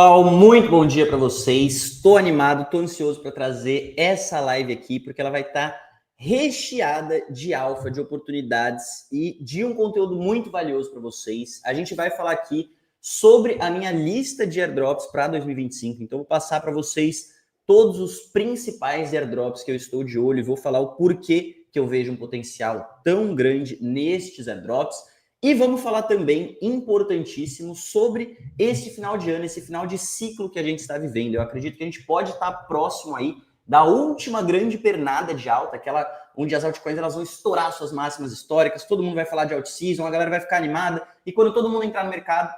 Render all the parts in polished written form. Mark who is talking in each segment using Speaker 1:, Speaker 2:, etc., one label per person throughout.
Speaker 1: Pessoal, muito bom dia para vocês. Estou animado, estou ansioso para trazer essa live aqui, porque ela vai estar recheada de alfa, de oportunidades e de um conteúdo muito valioso para vocês. A gente vai falar aqui sobre a minha lista de airdrops para 2025. Então, vou passar para vocês todos os principais airdrops que eu estou de olho e vou falar o porquê que eu vejo um potencial tão grande nestes airdrops. E vamos falar também, importantíssimo, sobre esse final de ano, esse final de ciclo que a gente está vivendo. Eu acredito que a gente pode estar próximo aí da última grande pernada de alta, aquela onde as altcoins elas vão estourar suas máximas históricas, todo mundo vai falar de alt-season, a galera vai ficar animada, e quando todo mundo entrar no mercado,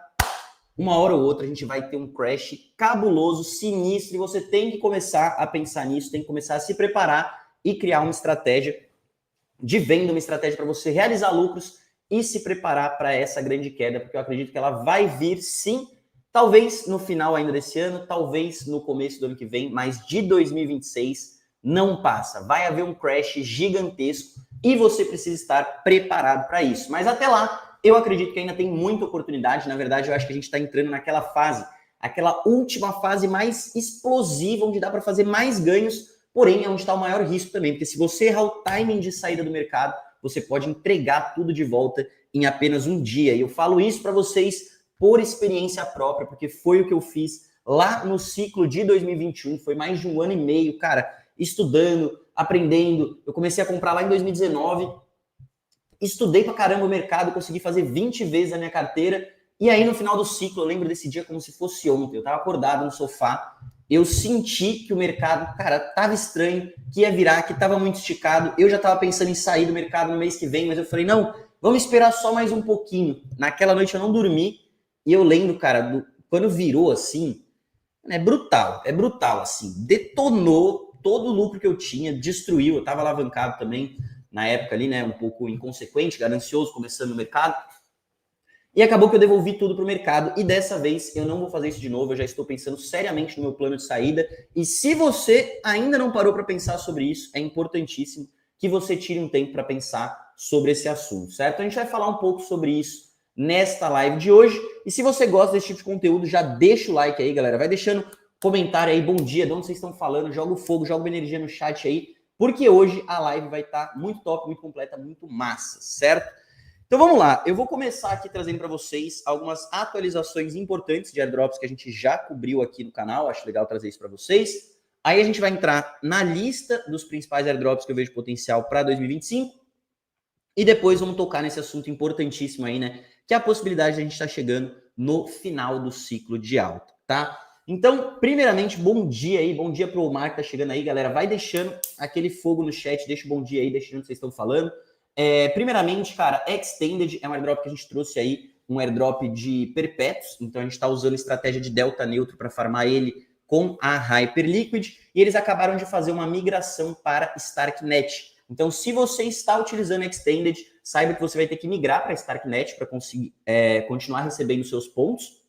Speaker 1: uma hora ou outra a gente vai ter um crash cabuloso, sinistro, e você tem que começar a pensar nisso, tem que começar a se preparar e criar uma estratégia de venda, uma estratégia para você realizar lucros e se preparar para essa grande queda, porque eu acredito que ela vai vir sim, talvez no final ainda desse ano, talvez no começo do ano que vem, mas de 2026 não passa. Vai haver um crash gigantesco e você precisa estar preparado para isso. Mas até lá, eu acredito que ainda tem muita oportunidade. Na verdade, eu acho que a gente está entrando naquela fase, aquela última fase mais explosiva, onde dá para fazer mais ganhos, porém é onde está o maior risco também, porque se você errar o timing de saída do mercado, você pode entregar tudo de volta em apenas um dia. E eu falo isso para vocês por experiência própria, porque foi o que eu fiz lá no ciclo de 2021. Foi mais de um ano e meio, cara, estudando, aprendendo. Eu comecei a comprar lá em 2019. Estudei pra caramba o mercado, consegui fazer 20 vezes a minha carteira. E aí, no final do ciclo, eu lembro desse dia como se fosse ontem. Eu tava acordado no sofá, eu senti que o mercado, cara, tava estranho, que ia virar, que tava muito esticado. Eu já tava pensando em sair do mercado no mês que vem, mas eu falei, não, vamos esperar só mais um pouquinho. Naquela noite eu não dormi, e eu lembro, cara, quando virou assim, é brutal, assim. Detonou todo o lucro que eu tinha, destruiu, eu tava alavancado também, na época ali, né, um pouco inconsequente, ganancioso, começando no mercado. E acabou que eu devolvi tudo para o mercado e dessa vez eu não vou fazer isso de novo, eu já estou pensando seriamente no meu plano de saída. E se você ainda não parou para pensar sobre isso, é importantíssimo que você tire um tempo para pensar sobre esse assunto, certo? A gente vai falar um pouco sobre isso nesta live de hoje. E se você gosta desse tipo de conteúdo, já deixa o like aí, galera. Vai deixando comentário aí, bom dia, de onde vocês estão falando, joga o fogo, joga uma energia no chat aí, porque hoje a live vai estar muito top, muito completa, muito massa, certo? Então vamos lá, eu vou começar aqui trazendo para vocês algumas atualizações importantes de airdrops que a gente já cobriu aqui no canal, acho legal trazer isso para vocês. Aí a gente vai entrar na lista dos principais airdrops que eu vejo potencial para 2025 e depois vamos tocar nesse assunto importantíssimo aí, né, que é a possibilidade de a gente estar chegando no final do ciclo de alta, tá? Então, primeiramente, bom dia aí, bom dia pro Omar que tá chegando aí, galera, vai deixando aquele fogo no chat, deixa o bom dia aí, deixa onde vocês estão falando. Primeiramente, cara, Extended é um airdrop que a gente trouxe aí, um airdrop de perpétuos, então a gente está usando estratégia de delta neutro para farmar ele com a Hyperliquid, e eles acabaram de fazer uma migração para Starknet. Então, se você está utilizando Extended, saiba que você vai ter que migrar para Starknet para conseguir continuar recebendo seus pontos.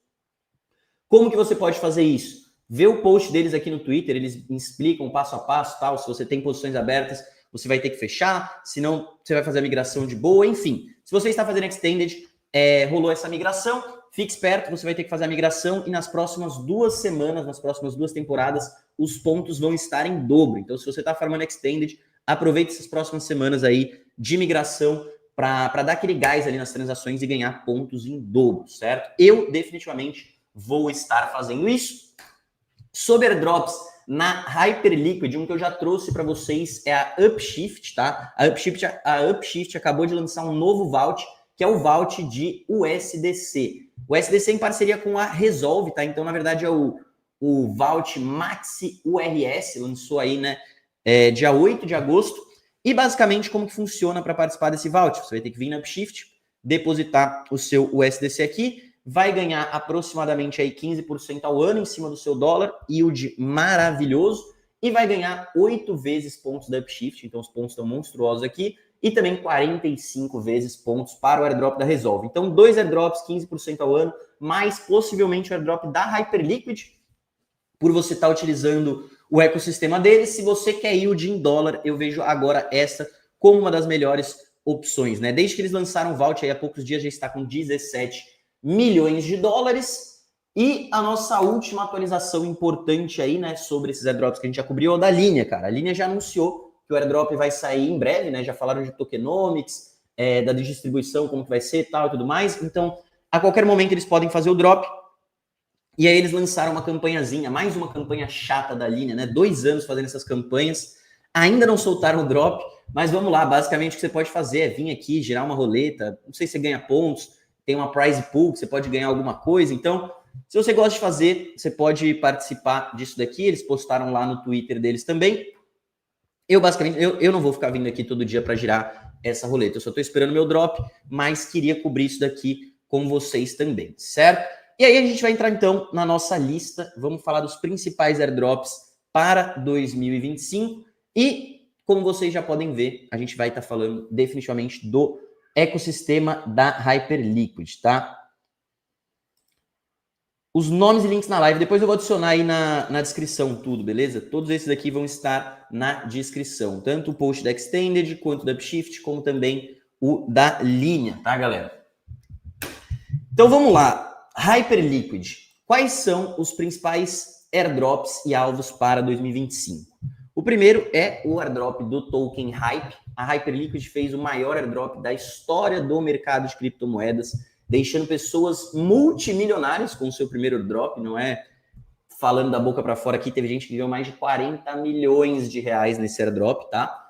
Speaker 1: Como que você pode fazer isso? Vê o post deles aqui no Twitter, eles explicam passo a passo, tal, se você tem posições abertas, você vai ter que fechar, senão você vai fazer a migração de boa, enfim. Se você está fazendo Extended, rolou essa migração, fique esperto, você vai ter que fazer a migração e nas próximas 2 semanas, nas próximas 2 temporadas, os pontos vão estar em dobro. Então, se você está farmando Extended, aproveite essas próximas semanas aí de migração para dar aquele gás ali nas transações e ganhar pontos em dobro, certo? Eu, definitivamente, vou estar fazendo isso. Sobre airdrops, na Hyperliquid, um que eu já trouxe para vocês é a Upshift, tá? A Upshift acabou de lançar um novo vault, que é o vault de USDC. O USDC em parceria com a Resolve, tá? Então, na verdade, é o vault Maxi URS, lançou aí, né, dia 8 de agosto. E, basicamente, como que funciona para participar desse vault? Você vai ter que vir na Upshift, depositar o seu USDC aqui, vai ganhar aproximadamente aí 15% ao ano em cima do seu dólar, yield maravilhoso, e vai ganhar 8 vezes pontos da Upshift, então os pontos estão monstruosos aqui, e também 45 vezes pontos para o airdrop da Resolve. Então, 2 airdrops, 15% ao ano, mais possivelmente o airdrop da Hyperliquid, por você estar utilizando o ecossistema deles. Se você quer yield em dólar, eu vejo agora essa como uma das melhores opções, né? Desde que eles lançaram o vault aí há poucos dias, já está com 17 milhões de dólares. E a nossa última atualização importante aí, né, sobre esses airdrops que a gente já cobriu, é o da Linea, cara. A Linea já anunciou que o airdrop vai sair em breve, né? Já falaram de tokenomics, da distribuição, como que vai ser tal e tudo mais. Então, a qualquer momento eles podem fazer o drop. E aí eles lançaram uma campanhazinha, mais uma campanha chata da Linea, né? 2 anos fazendo essas campanhas. Ainda não soltaram o drop, mas vamos lá. Basicamente o que você pode fazer é vir aqui, girar uma roleta. Não sei se você ganha pontos, tem uma prize pool que você pode ganhar alguma coisa. Então, se você gosta de fazer, você pode participar disso daqui. Eles postaram lá no Twitter deles também. Eu, basicamente, eu não vou ficar vindo aqui todo dia para girar essa roleta. Eu só estou esperando meu drop, mas queria cobrir isso daqui com vocês também, certo? E aí a gente vai entrar, então, na nossa lista. Vamos falar dos principais airdrops para 2025. E, como vocês já podem ver, a gente vai estar falando definitivamente do ecossistema da Hyperliquid, tá? Os nomes e links na live, depois eu vou adicionar aí na descrição tudo, beleza? Todos esses aqui vão estar na descrição. Tanto o post da Extended, quanto da Upshift, como também o da Linea, tá, galera? Então vamos lá. Hyperliquid. Quais são os principais airdrops e alvos para 2025? O primeiro é o airdrop do token Hype. A Hyperliquid fez o maior airdrop da história do mercado de criptomoedas, deixando pessoas multimilionárias com o seu primeiro airdrop. Não é falando da boca para fora aqui, teve gente que ganhou mais de 40 milhões de reais nesse airdrop, tá?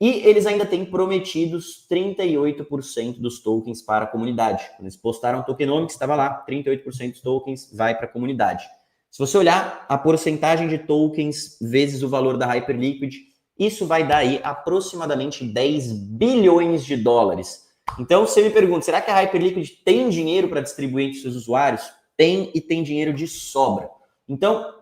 Speaker 1: E eles ainda têm prometidos 38% dos tokens para a comunidade. Quando eles postaram o tokenomics, estava lá, 38% dos tokens vai para a comunidade. Se você olhar a porcentagem de tokens vezes o valor da Hyperliquid, isso vai dar aí aproximadamente 10 bilhões de dólares. Então, você me pergunta, será que a Hyperliquid tem dinheiro para distribuir entre seus usuários? Tem, e tem dinheiro de sobra. Então,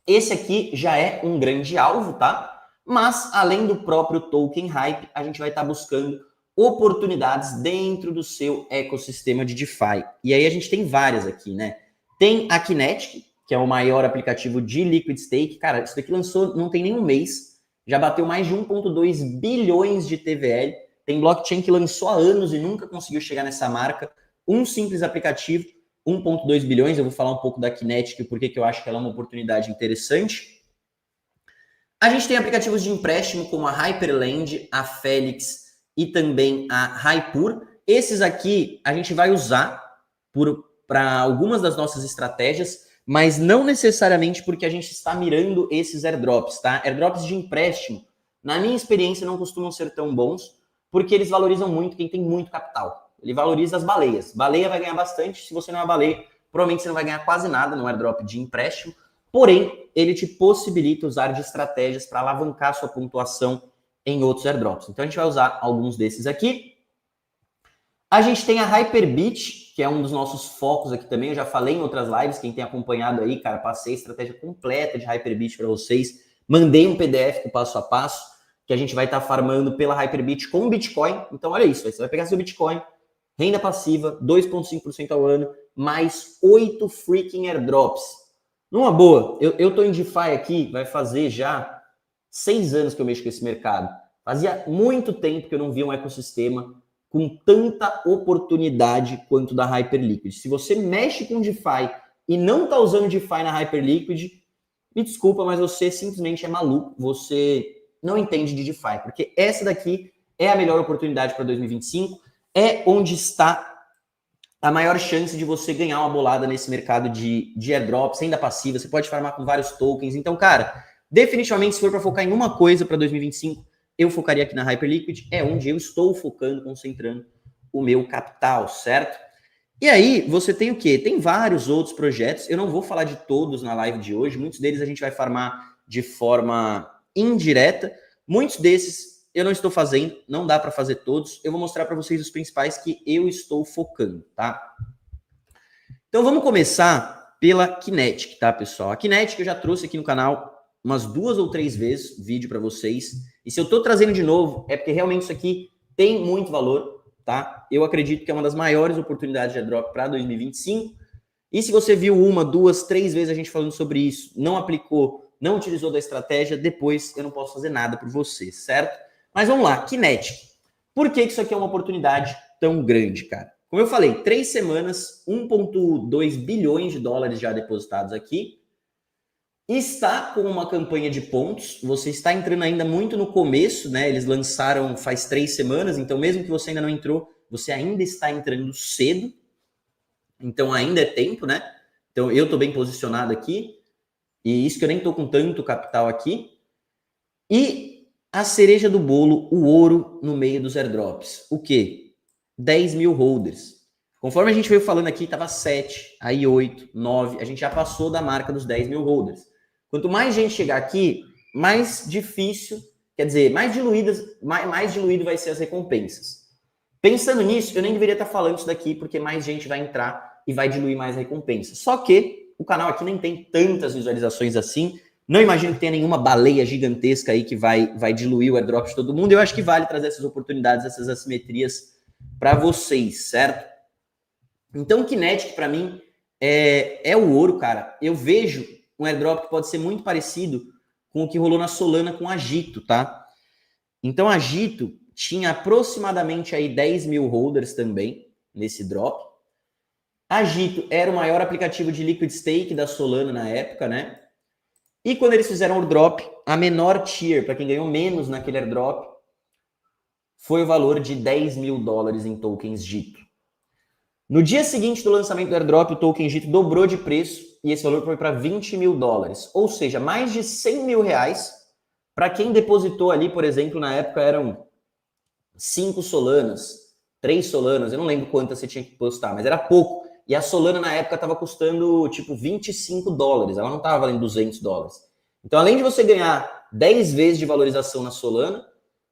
Speaker 1: esse aqui já é um grande alvo, tá? Mas, além do próprio token Hype, a gente vai estar buscando oportunidades dentro do seu ecossistema de DeFi. E aí a gente tem várias aqui, né? Tem a Kinetic, que é o maior aplicativo de Liquid Stake. Cara, isso daqui lançou não tem nem um mês, já bateu mais de 1,2 bilhões de TVL. Tem blockchain que lançou há anos e nunca conseguiu chegar nessa marca. Um simples aplicativo, 1,2 bilhões. Eu vou falar um pouco da Kinetic, porque eu acho que ela é uma oportunidade interessante. A gente tem aplicativos de empréstimo como a Hyperland, a Felix e também a Hypur. Esses aqui a gente vai usar para algumas das nossas estratégias, mas não necessariamente porque a gente está mirando esses airdrops, tá? Airdrops de empréstimo, na minha experiência, não costumam ser tão bons, porque eles valorizam muito quem tem muito capital. Ele valoriza as baleias. Baleia vai ganhar bastante, se você não é uma baleia, provavelmente você não vai ganhar quase nada no airdrop de empréstimo. Porém, ele te possibilita usar de estratégias para alavancar sua pontuação em outros airdrops. Então, a gente vai usar alguns desses aqui. A gente tem a Hyperbit, que é um dos nossos focos aqui também. Eu já falei em outras lives, quem tem acompanhado aí, cara, passei a estratégia completa de Hyperbit para vocês. Mandei um PDF com passo a passo, que a gente vai estar farmando pela Hyperbit com Bitcoin. Então, olha isso, você vai pegar seu Bitcoin, renda passiva, 2,5% ao ano, mais 8 freaking airdrops. Numa boa, eu tô em DeFi aqui, vai fazer já 6 anos que eu mexo com esse mercado. Fazia muito tempo que eu não via um ecossistema com tanta oportunidade quanto da Hyperliquid. Se você mexe com DeFi e não tá usando DeFi na Hyperliquid, me desculpa, mas você simplesmente é maluco. Você não entende de DeFi, porque essa daqui é a melhor oportunidade para 2025, é onde está a maior chance de você ganhar uma bolada nesse mercado de airdrops, renda passiva, você pode farmar com vários tokens. Então, cara, definitivamente, se for para focar em uma coisa para 2025, eu focaria aqui na Hyperliquid, é onde eu estou focando, concentrando o meu capital, certo? E aí, você tem o quê? Tem vários outros projetos, eu não vou falar de todos na live de hoje, muitos deles a gente vai farmar de forma indireta, muitos desses eu não estou fazendo, não dá para fazer todos. Eu vou mostrar para vocês os principais que eu estou focando, tá? Então vamos começar pela Kinetic, tá, pessoal? A Kinetic eu já trouxe aqui no canal umas 2 ou 3 vezes vídeo para vocês. E se eu estou trazendo de novo, é porque realmente isso aqui tem muito valor, tá? Eu acredito que é uma das maiores oportunidades de airdrop para 2025. E se você viu 1, 2, 3 vezes a gente falando sobre isso, não aplicou, não utilizou da estratégia, depois eu não posso fazer nada por você, certo? Mas vamos lá, Kinetic. Por que isso aqui é uma oportunidade tão grande, cara? como eu falei, 3 semanas, 1,2 bilhões de dólares já depositados aqui. Está com uma campanha de pontos, você está entrando ainda muito no começo, né? Eles lançaram faz 3 semanas, então mesmo que você ainda não entrou, você ainda está entrando cedo, então ainda é tempo, né? Então eu estou bem posicionado aqui, e isso que eu nem estou com tanto capital aqui. E a cereja do bolo, o ouro no meio dos airdrops. O quê? 10 mil holders. Conforme a gente veio falando aqui, estava 7, aí 8, 9, a gente já passou da marca dos 10 mil holders. Quanto mais gente chegar aqui, mais difícil, quer dizer, mais diluído vai ser as recompensas. Pensando nisso, eu nem deveria estar falando isso daqui, porque mais gente vai entrar e vai diluir mais a recompensa. Só que o canal aqui nem tem tantas visualizações assim, não imagino que tenha nenhuma baleia gigantesca aí que vai diluir o airdrop de todo mundo. Eu acho que vale trazer essas oportunidades, essas assimetrias para vocês, certo? Então, o Kinetic, para mim, é o ouro, cara. Eu vejo um airdrop que pode ser muito parecido com o que rolou na Solana com a Agito, tá? Então, a Agito tinha aproximadamente aí 10 mil holders também nesse drop. A Agito era o maior aplicativo de liquid stake da Solana na época, né? E quando eles fizeram o airdrop, a menor tier, para quem ganhou menos naquele airdrop, foi o valor de 10 mil dólares em tokens Gito. No dia seguinte do lançamento do airdrop, o token Gito dobrou de preço e esse valor foi para 20 mil dólares. Ou seja, mais de 100 mil reais para quem depositou ali, por exemplo, na época eram 5 Solanas, 3 Solanas, eu não lembro quantas você tinha que postar, mas era pouco. E a Solana na época estava custando tipo 25 dólares, ela não estava valendo 200 dólares. Então, além de você ganhar 10 vezes de valorização na Solana,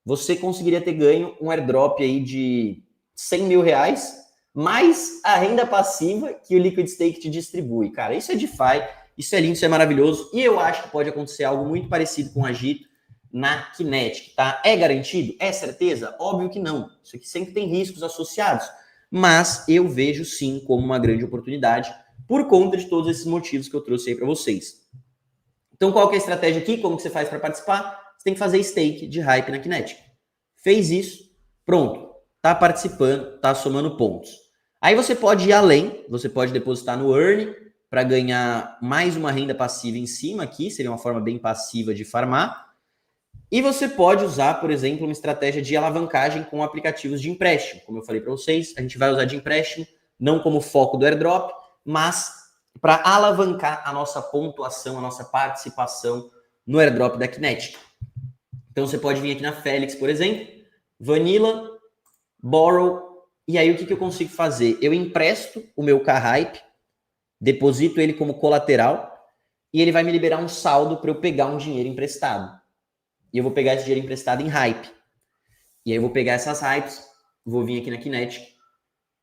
Speaker 1: você conseguiria ter ganho um airdrop aí de 100 mil reais, mais a renda passiva que o Liquid Stake te distribui. Cara, isso é DeFi, isso é lindo, isso é maravilhoso. E eu acho que pode acontecer algo muito parecido com a Agito na Kinetic, tá? É garantido? É certeza? Óbvio que não. Isso aqui sempre tem riscos associados. Mas eu vejo sim como uma grande oportunidade por conta de todos esses motivos que eu trouxe aí para vocês. Então, qual que é a estratégia aqui? Como que você faz para participar? Você tem que fazer stake de hype na Kinetic. Fez isso, pronto. Tá participando, tá somando pontos. Aí você pode ir além, você pode depositar no Earn para ganhar mais uma renda passiva em cima aqui, seria uma forma bem passiva de farmar. E você pode usar, por exemplo, uma estratégia de alavancagem com aplicativos de empréstimo. Como eu falei para vocês, a gente vai usar de empréstimo, não como foco do airdrop, mas para alavancar a nossa pontuação, a nossa participação no airdrop da Kinetic. Então você pode vir aqui na Felix, por exemplo, Vanilla, Borrow, e aí o que eu consigo fazer? Eu empresto o meu K-Hype, deposito ele como colateral, e ele vai me liberar um saldo para eu pegar um dinheiro emprestado. E eu vou pegar esse dinheiro emprestado em hype. E aí eu vou pegar essas hypes, vou vir aqui na Kinetic,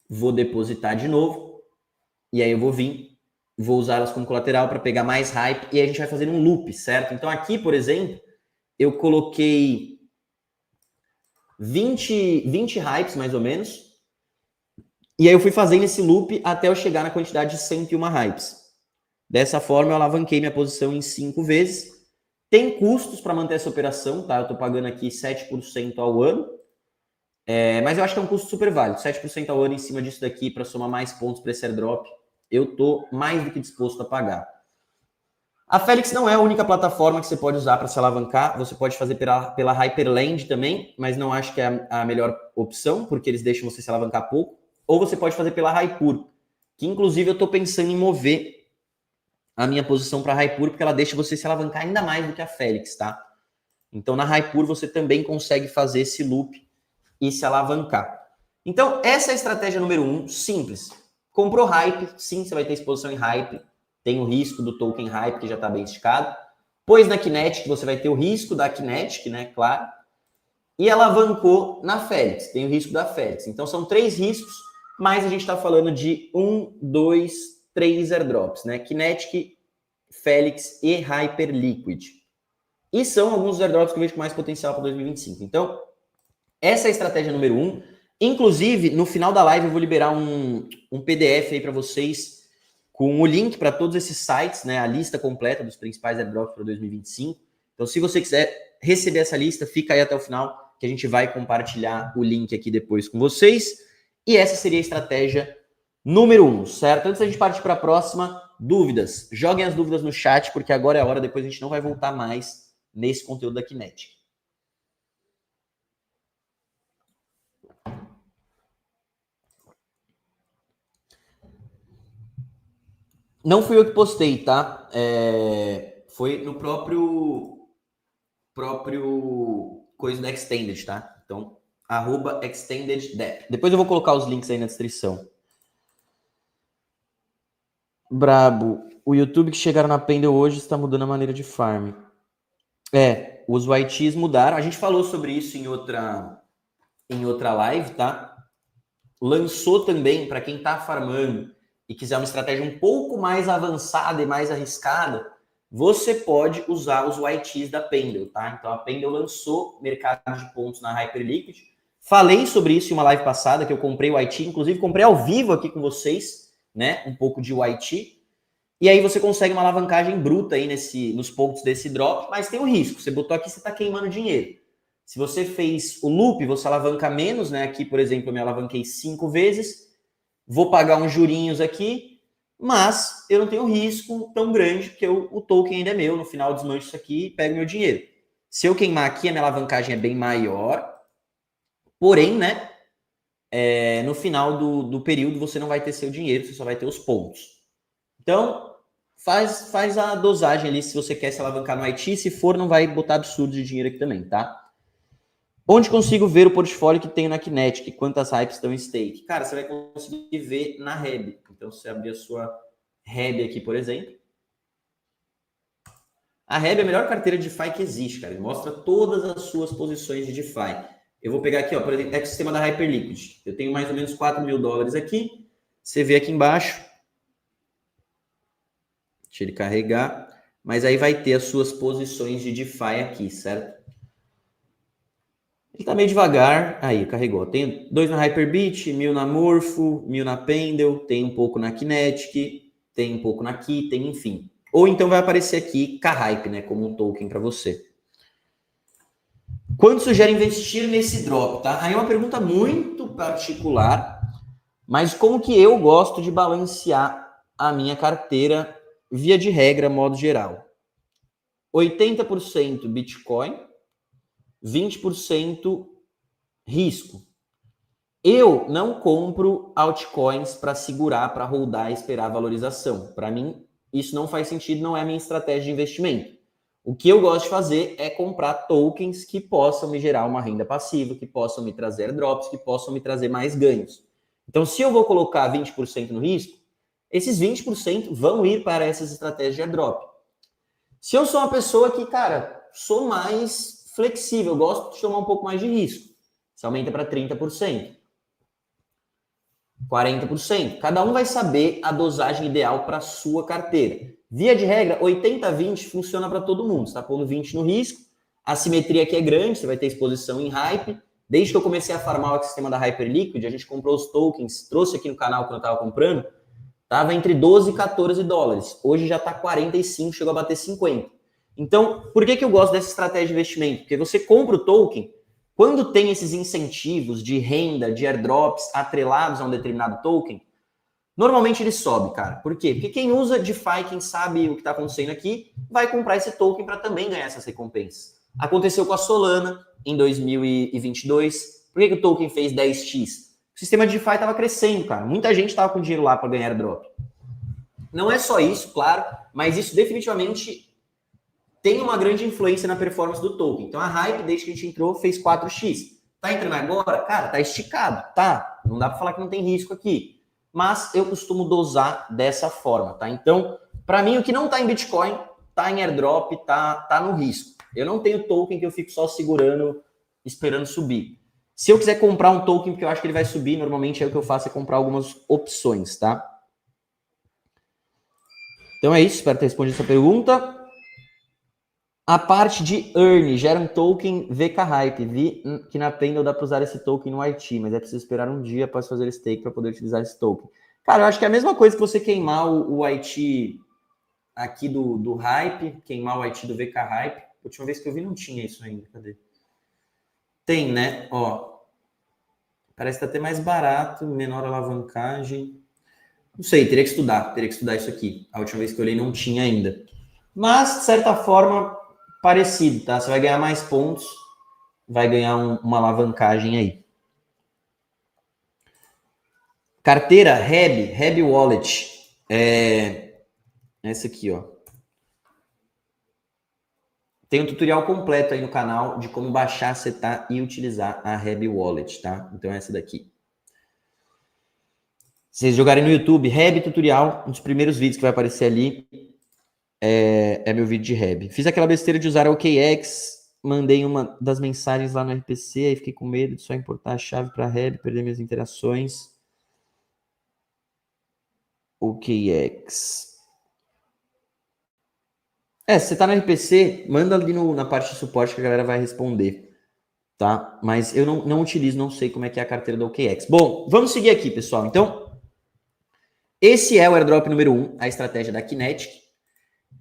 Speaker 1: vou depositar de novo, e aí eu vou vir, vou usá-las como colateral para pegar mais hype, e aí a gente vai fazer um loop, certo? Então aqui, por exemplo, eu coloquei 20 hypes, mais ou menos, e aí eu fui fazendo esse loop até eu chegar na quantidade de 101 hypes. Dessa forma, eu alavanquei minha posição em 5 vezes. Tem custos para manter essa operação, tá? Eu estou pagando aqui 7% ao ano, mas eu acho que é um custo super válido. 7% ao ano em cima disso daqui para somar mais pontos para esse airdrop, eu estou mais do que disposto a pagar. A Felix não é a única plataforma que você pode usar para se alavancar. Você pode fazer pela Hyperland também, mas não acho que é a melhor opção, porque eles deixam você se alavancar pouco. Ou você pode fazer pela Hypur, que inclusive eu estou pensando em mover a minha posição para a Hypur, porque ela deixa você se alavancar ainda mais do que a Felix, tá? Então, na Hypur, você também consegue fazer esse loop e se alavancar. Então, essa é a estratégia número 1, simples. Comprou hype, sim, você vai ter exposição em hype, tem o risco do token hype, que já está bem esticado. Pôs na Kinetic, você vai ter o risco da Kinetic, né, claro. E alavancou na Felix, tem o risco da Felix. Então, são 3 riscos, mas a gente está falando de 1, 2, 3 airdrops, né? Kinetic, Felix e Hyperliquid. E são alguns dos airdrops que eu vejo com mais potencial para 2025. Então, essa é a estratégia número 1. Inclusive, no final da live eu vou liberar um PDF aí para vocês com o link para todos esses sites, né? A lista completa dos principais airdrops para 2025. Então, se você quiser receber essa lista, fica aí até o final, que a gente vai compartilhar o link aqui depois com vocês. E essa seria a estratégia número 1, certo? Antes da gente partir para a próxima, dúvidas. Joguem as dúvidas no chat, porque agora é a hora, depois a gente não vai voltar mais nesse conteúdo da Kinetic. Não fui eu que postei, tá? Foi no próprio coisa da Extended, tá? Então, @ExtendedDep. Depois eu vou colocar os links aí na descrição. Brabo. O YouTube que chegaram na Pendle hoje está mudando a maneira de farm. Os YTs mudaram. A gente falou sobre isso em outra live, tá? Lançou também, para quem está farmando e quiser uma estratégia um pouco mais avançada e mais arriscada, você pode usar os YTs da Pendle, tá? Então a Pendle lançou mercado de pontos na Hyperliquid. Falei sobre isso em uma live passada, que eu comprei o YT, inclusive comprei ao vivo aqui com vocês, né? Um pouco de YT. E aí você consegue uma alavancagem bruta aí nos pontos desse drop, mas tem um risco. Você botou aqui, você está queimando dinheiro. Se você fez o loop, você alavanca menos, né? Aqui, por exemplo, eu me alavanquei 5 vezes. Vou pagar uns jurinhos aqui, mas eu não tenho risco tão grande, porque o token ainda é meu. No final, desmancho isso aqui e pego meu dinheiro. Se eu queimar aqui, a minha alavancagem é bem maior. Porém, né? No final do período, você não vai ter seu dinheiro, você só vai ter os pontos. Então, faz a dosagem ali se você quer se alavancar no IT. Se for, não vai botar absurdo de dinheiro aqui também, tá? Onde consigo ver o portfólio que tenho na Kinetic? Quantas hypes estão em stake? Cara, você vai conseguir ver na Reb. Então, se você abrir a sua Reb aqui, por exemplo. A Reb é a melhor carteira de DeFi que existe, cara. Ele mostra todas as suas posições de DeFi. Eu vou pegar aqui, ó, por exemplo, ecossistema da Hyperliquid. Eu tenho mais ou menos $4.000 aqui. Você vê aqui embaixo. Deixa ele carregar. Mas aí vai ter as suas posições de DeFi aqui, certo? Ele tá meio devagar. Aí, carregou. Tem 2 na Hyperbit, 1.000 na Morpho, 1.000 na Pendle, tem um pouco na Kinetic, tem um pouco na Kitten, enfim. Ou então vai aparecer aqui K-Hype, né? Como um token para você. Quando sugere investir nesse drop, tá? Aí é uma pergunta muito particular, mas como que eu gosto de balancear a minha carteira via de regra, modo geral? 80% Bitcoin, 20% risco. Eu não compro altcoins para segurar, para holdar e esperar a valorização. Para mim, isso não faz sentido, não é a minha estratégia de investimento. O que eu gosto de fazer é comprar tokens que possam me gerar uma renda passiva, que possam me trazer drops, que possam me trazer mais ganhos. Então, se eu vou colocar 20% no risco, esses 20% vão ir para essas estratégias de airdrop. Se eu sou uma pessoa que, cara, sou mais flexível, gosto de tomar um pouco mais de risco, você aumenta para 30%. 40%. Cada um vai saber a dosagem ideal para a sua carteira. Via de regra, 80-20 funciona para todo mundo. Você está pondo 20 no risco, a simetria aqui é grande, você vai ter exposição em hype. Desde que eu comecei a farmar o ecossistema da Hyperliquid, a gente comprou os tokens, trouxe aqui no canal quando eu estava comprando, estava entre 12 e 14 dólares. Hoje já está 45, chegou a bater 50. Então, por que eu gosto dessa estratégia de investimento? Porque você compra o token, quando tem esses incentivos de renda, de airdrops atrelados a um determinado token, normalmente ele sobe, cara. Por quê? Porque quem usa DeFi, quem sabe o que está acontecendo aqui, vai comprar esse token para também ganhar essas recompensas. Aconteceu com a Solana em 2022. Por que o token fez 10x? O sistema de DeFi estava crescendo, cara. Muita gente estava com dinheiro lá para ganhar airdrop. Não é só isso, claro, mas isso definitivamente tem uma grande influência na performance do token. Então a Hype, desde que a gente entrou, fez 4x. Tá entrando agora? Cara, tá esticado, tá? Não dá para falar que não tem risco aqui. Mas eu costumo dosar dessa forma, tá? Então, para mim, o que não tá em Bitcoin, tá em airdrop, tá no risco. Eu não tenho token que eu fico só segurando, esperando subir. Se eu quiser comprar um token, porque eu acho que ele vai subir, normalmente é o que eu faço, é comprar algumas opções, tá? Então é isso, espero ter respondido essa pergunta. A parte de earn gera um token VK Hype. Vi que na Pendle dá para usar esse token no IT, mas é preciso esperar um dia após fazer stake para poder utilizar esse token. Cara, eu acho que é a mesma coisa que você queimar o IT aqui do Hype, queimar o IT do VK Hype. A última vez que eu vi não tinha isso ainda. Cadê? Tem, né? Ó. Parece que tá até mais barato, menor alavancagem. Não sei, teria que estudar isso aqui. A última vez que eu olhei não tinha ainda. Mas, de certa forma, parecido, tá? Você vai ganhar mais pontos, vai ganhar uma alavancagem aí. Carteira Reb Wallet. Essa aqui, ó. Tem um tutorial completo aí no canal de como baixar, setar e utilizar a Reb Wallet, tá? Então, essa daqui. Se vocês jogarem no YouTube, Reb Tutorial, um dos primeiros vídeos que vai aparecer ali é meu vídeo de Reb. Fiz aquela besteira de usar a OKX, mandei uma das mensagens lá no RPC, aí fiquei com medo de só importar a chave para Reb, perder minhas interações. OKX. Se você tá no RPC, manda ali na parte de suporte que a galera vai responder, tá? Mas eu não utilizo, não sei como é que é a carteira da OKX. Bom, vamos seguir aqui, pessoal. Então, esse é o airdrop número 1, a estratégia da Kinetic.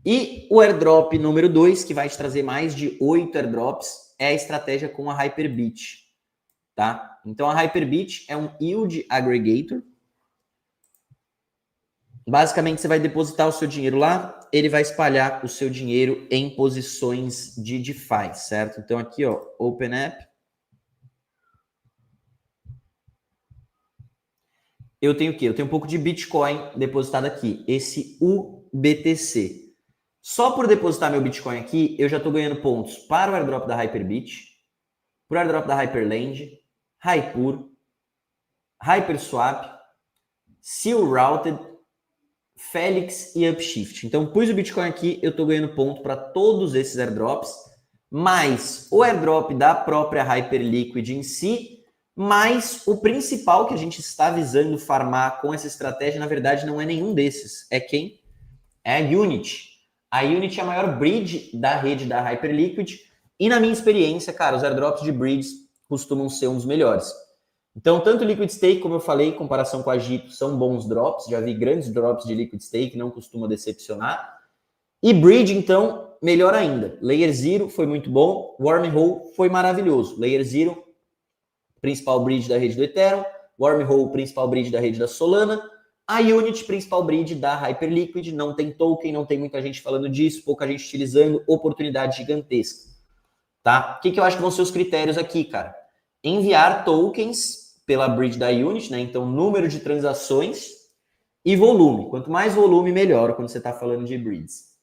Speaker 1: E o airdrop número 2, que vai te trazer mais de 8 airdrops, é a estratégia com a Hyperbit, tá? Então, a Hyperbit é um yield aggregator. Basicamente, você vai depositar o seu dinheiro lá, ele vai espalhar o seu dinheiro em posições de DeFi, certo? Então, aqui, ó, OpenApp. Eu tenho o quê? Eu tenho um pouco de Bitcoin depositado aqui, esse UBTC. Só por depositar meu Bitcoin aqui, eu já estou ganhando pontos para o airdrop da Hyperbit, para o airdrop da Hyperland, Hypur, Hyperswap, Seal Routed, Felix e Upshift. Então, pus o Bitcoin aqui, eu estou ganhando ponto para todos esses airdrops, mais o airdrop da própria Hyperliquid em si, mais o principal que a gente está visando farmar com essa estratégia, na verdade, não é nenhum desses. É quem? É a Unity. A Unity é a maior bridge da rede da Hyperliquid e, na minha experiência, cara, os airdrops de bridges costumam ser um dos melhores. Então, tanto Liquid Stake, como eu falei, em comparação com a Agito, são bons drops. Já vi grandes drops de Liquid Stake, não costuma decepcionar. E Bridge, então, melhor ainda. Layer Zero foi muito bom. Wormhole foi maravilhoso. Layer Zero, principal bridge da rede do Ethereum. Wormhole, principal bridge da rede da Solana. A Unity, principal bridge da Hyperliquid. Não tem token, não tem muita gente falando disso, pouca gente utilizando, oportunidade gigantesca. Tá? O que eu acho que vão ser os critérios aqui, cara? Enviar tokens pela bridge da Unity, né? Então, número de transações e volume. Quanto mais volume, melhor quando você está falando de bridges.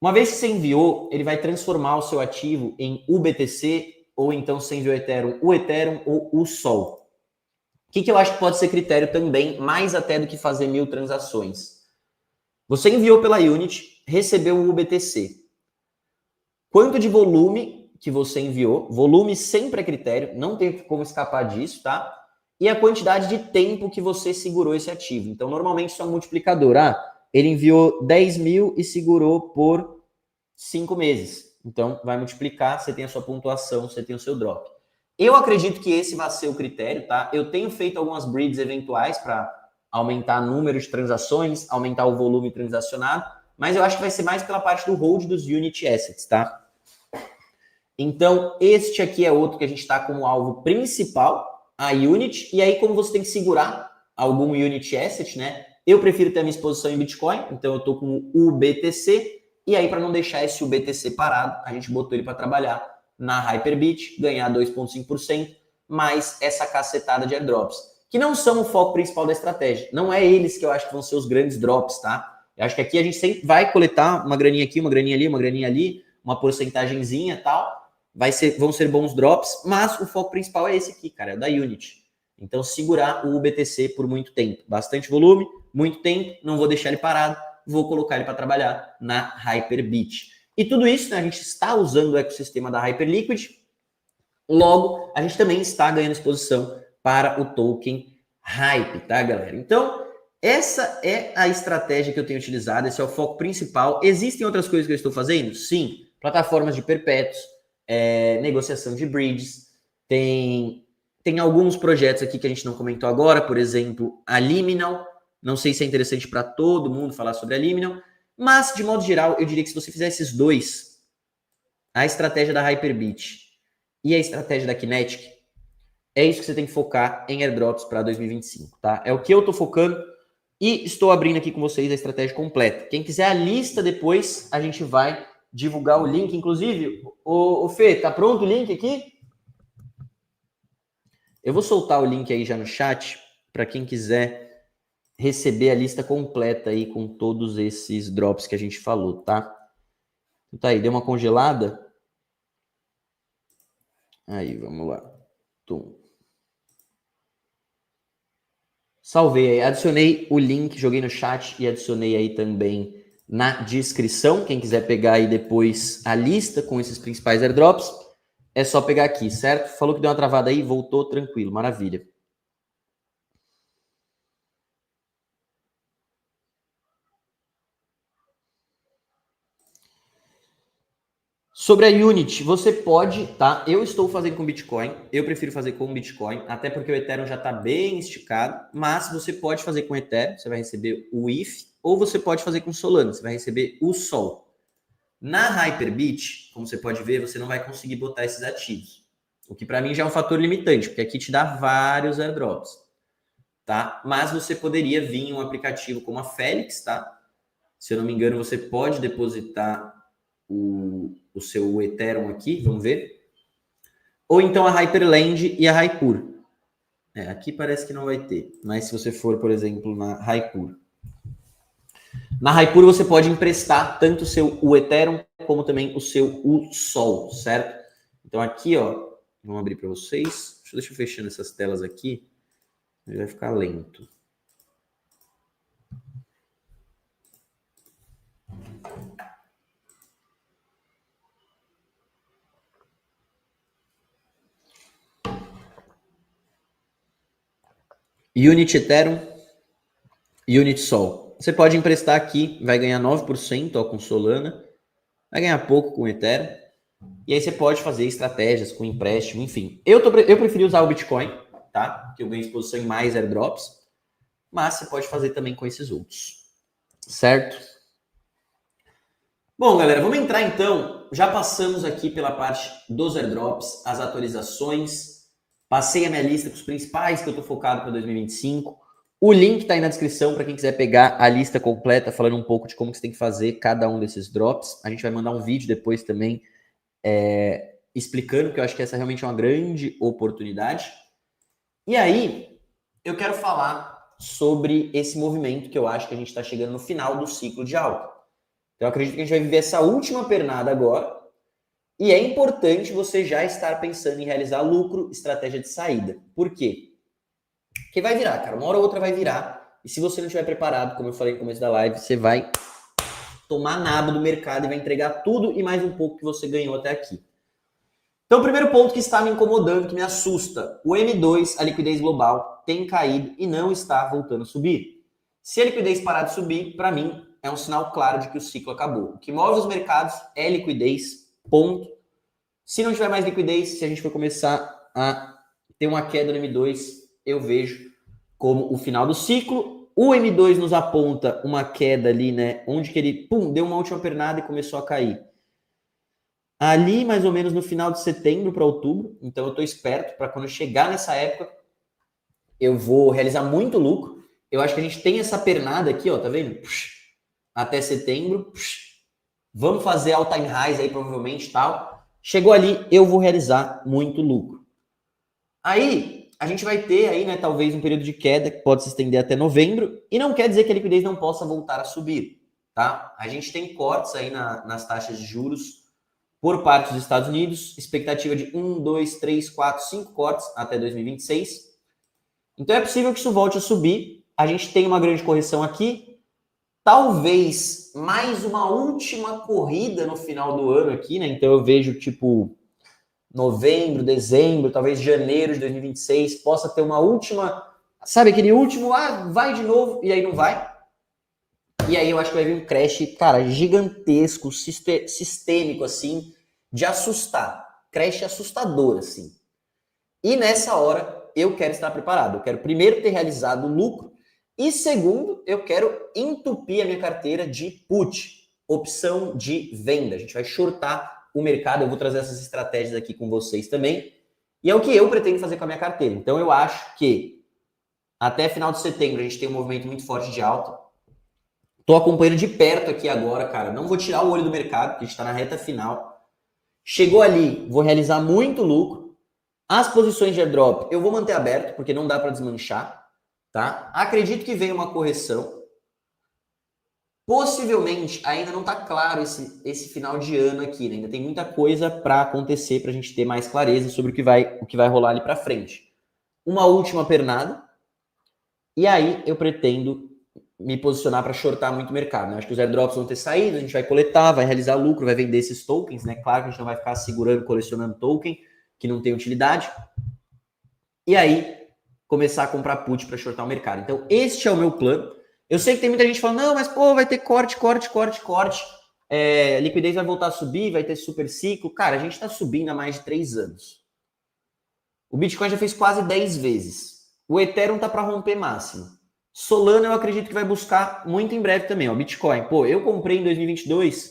Speaker 1: Uma vez que você enviou, ele vai transformar o seu ativo em UBTC, ou então você enviou o Ethereum ou o Sol. O que eu acho que pode ser critério também, mais até do que fazer 1000 transações? Você enviou pela Unity, recebeu o UBTC. Quanto de volume que você enviou, volume sempre é critério, não tem como escapar disso, tá? E a quantidade de tempo que você segurou esse ativo. Então, normalmente isso é um multiplicador. Ele enviou 10 mil e segurou por 5 meses. Então, vai multiplicar, você tem a sua pontuação, você tem o seu drop. Eu acredito que esse vai ser o critério, tá? Eu tenho feito algumas breeds eventuais para aumentar o número de transações, aumentar o volume transacionado, mas eu acho que vai ser mais pela parte do hold dos Unity Assets, tá? Então, este aqui é outro que a gente está como alvo principal, a Unity. E aí, como você tem que segurar algum Unity Asset, né? Eu prefiro ter a minha exposição em Bitcoin, então eu estou com o UBTC. E aí, para não deixar esse UBTC parado, a gente botou ele para trabalhar na Hyperbit, ganhar 2,5%, mais essa cacetada de airdrops, que não são o foco principal da estratégia. Não é eles que eu acho que vão ser os grandes drops, tá? Eu acho que aqui a gente sempre vai coletar uma graninha aqui, uma graninha ali, uma graninha ali, uma porcentagenzinha e tal. Vão ser bons drops, mas o foco principal é esse aqui, cara, é da Unity. Então, segurar o UBTC por muito tempo. Bastante volume, muito tempo, não vou deixar ele parado, vou colocar ele para trabalhar na Hyperbit. E tudo isso, né, a gente está usando o ecossistema da Hyperliquid, logo, a gente também está ganhando exposição para o token Hype, tá, galera? Então, essa é a estratégia que eu tenho utilizado, esse é o foco principal. Existem outras coisas que eu estou fazendo? Sim, plataformas de perpétuos, negociação de bridges, tem alguns projetos aqui que a gente não comentou agora, por exemplo, a Liminal. Não sei se é interessante para todo mundo falar sobre a Liminal, mas, de modo geral, eu diria que se você fizer esses dois, a estratégia da Hyperbit e a estratégia da Kinetic, É isso que você tem que focar em airdrops para 2025, tá? É o que eu tô focando e estou abrindo aqui com vocês a estratégia completa. Quem quiser a lista depois, a gente vai divulgar o link. Inclusive, o Fê, tá pronto o link aqui? Eu vou soltar o link aí já no chat para quem quiser receber a lista completa aí com todos esses drops que a gente falou, tá? Então tá aí, deu uma congelada? Aí, vamos lá. Tum. Salvei aí, adicionei o link, joguei no chat e adicionei aí também na descrição. Quem quiser pegar aí depois a lista com esses principais airdrops, é só pegar aqui, certo? Falou que deu uma travada aí, voltou tranquilo, maravilha. Sobre a Unity, você pode, tá? Eu estou fazendo com Bitcoin, eu prefiro fazer com Bitcoin, até porque o Ethereum já está bem esticado, mas você pode fazer com Ethereum, você vai receber o ETH, ou você pode fazer com Solana, você vai receber o Sol. Na Hyperbit, como você pode ver, você não vai conseguir botar esses ativos, o que para mim já é um fator limitante, porque aqui te dá vários airdrops, tá? Mas você poderia vir em um aplicativo como a Felix, tá? Se eu não me engano, você pode depositar o seu Ethereum aqui, vamos ver. Ou então a Hyperland e a Hypur. Aqui parece que não vai ter, mas se você for, por exemplo, na Hypur. Na Hypur você pode emprestar tanto o Ethereum como também o Sol, certo? Então aqui, ó, vamos abrir para vocês. Deixa eu fechando essas telas aqui, ele vai ficar lento. Unity Ethereum, Unity Sol. Você pode emprestar aqui, vai ganhar 9% ó, com Solana, vai ganhar pouco com Ethereum. E aí você pode fazer estratégias com empréstimo, enfim. Eu preferi usar o Bitcoin, tá? Que eu ganho exposição em mais airdrops. Mas você pode fazer também com esses outros. Certo? Bom, galera, vamos entrar então. Já passamos aqui pela parte dos airdrops, as atualizações. Passei a minha lista com os principais que eu tô focado para 2025. O link tá aí na descrição para quem quiser pegar a lista completa, falando um pouco de como que você tem que fazer cada um desses drops. A gente vai mandar um vídeo depois também explicando, que eu acho que essa realmente é uma grande oportunidade. E aí, eu quero falar sobre esse movimento que eu acho que a gente está chegando no final do ciclo de alta. Então, eu acredito que a gente vai viver essa última pernada agora, e é importante você já estar pensando em realizar lucro, estratégia de saída. Por quê? Porque vai virar, cara. Uma hora ou outra vai virar, e se você não estiver preparado, como eu falei no começo da live, você vai tomar nabo do mercado e vai entregar tudo e mais um pouco que você ganhou até aqui. Então, o primeiro ponto que está me incomodando, que me assusta, o M2, a liquidez global, tem caído e não está voltando a subir. Se a liquidez parar de subir, para mim, é um sinal claro de que o ciclo acabou. O que move os mercados é liquidez, ponto. Se não tiver mais liquidez, se a gente for começar a ter uma queda no M2, eu vejo como o final do ciclo. O M2 nos aponta uma queda ali, né? Onde que ele, deu uma última pernada e começou a cair. Ali, mais ou menos no final de setembro para outubro. Então, eu estou esperto para quando chegar nessa época, eu vou realizar muito lucro. Eu acho que a gente tem essa pernada aqui, ó, tá vendo? Até setembro. Vamos fazer all-time highs aí, provavelmente, tal. Chegou ali, eu vou realizar muito lucro. Aí, a gente vai ter aí, né, talvez um período de queda que pode se estender até novembro. E não quer dizer que a liquidez não possa voltar a subir, tá? A gente tem cortes aí nas taxas de juros por parte dos Estados Unidos, expectativa de 1, 2, 3, 4, 5 cortes até 2026. Então é possível que isso volte a subir. A gente tem uma grande correção aqui. Talvez mais uma última corrida no final do ano aqui, né? Então eu vejo tipo novembro, dezembro, talvez janeiro de 2026, possa ter uma última, sabe aquele último, vai de novo, e aí não vai. E aí eu acho que vai vir um crash, cara, gigantesco, sistêmico, assim, de assustar. Crash assustador, assim. E nessa hora, eu quero estar preparado. Eu quero, primeiro, ter realizado o lucro. E, segundo, eu quero entupir a minha carteira de put, opção de venda. A gente vai shortar o mercado. Eu vou trazer essas estratégias aqui com vocês também. E é o que eu pretendo fazer com a minha carteira. Então eu acho que até final de setembro a gente tem um movimento muito forte de alta. Tô acompanhando de perto aqui agora, cara. Não vou tirar o olho do mercado, porque a gente está na reta final. Chegou ali, vou realizar muito lucro. As posições de airdrop eu vou manter aberto, porque não dá para desmanchar, tá? Acredito que venha uma correção. Possivelmente, ainda não está claro esse final de ano aqui, né? Ainda tem muita coisa para acontecer para a gente ter mais clareza sobre o que vai rolar ali para frente. Uma última pernada, e aí eu pretendo me posicionar para shortar muito o mercado. Né? Acho que os airdrops vão ter saído, a gente vai coletar, vai realizar lucro, vai vender esses tokens, né? Claro que a gente não vai ficar segurando, colecionando token, que não tem utilidade. E aí, começar a comprar put para shortar o mercado. Então, este é o meu plano. Eu sei que tem muita gente falando, não, mas pô, vai ter corte. Liquidez vai voltar a subir, vai ter super ciclo. Cara, a gente está subindo há mais de 3 anos. O Bitcoin já fez quase 10 vezes. O Ethereum tá para romper máximo. Solana eu acredito que vai buscar muito em breve também. Ó, Bitcoin, pô, eu comprei em 2022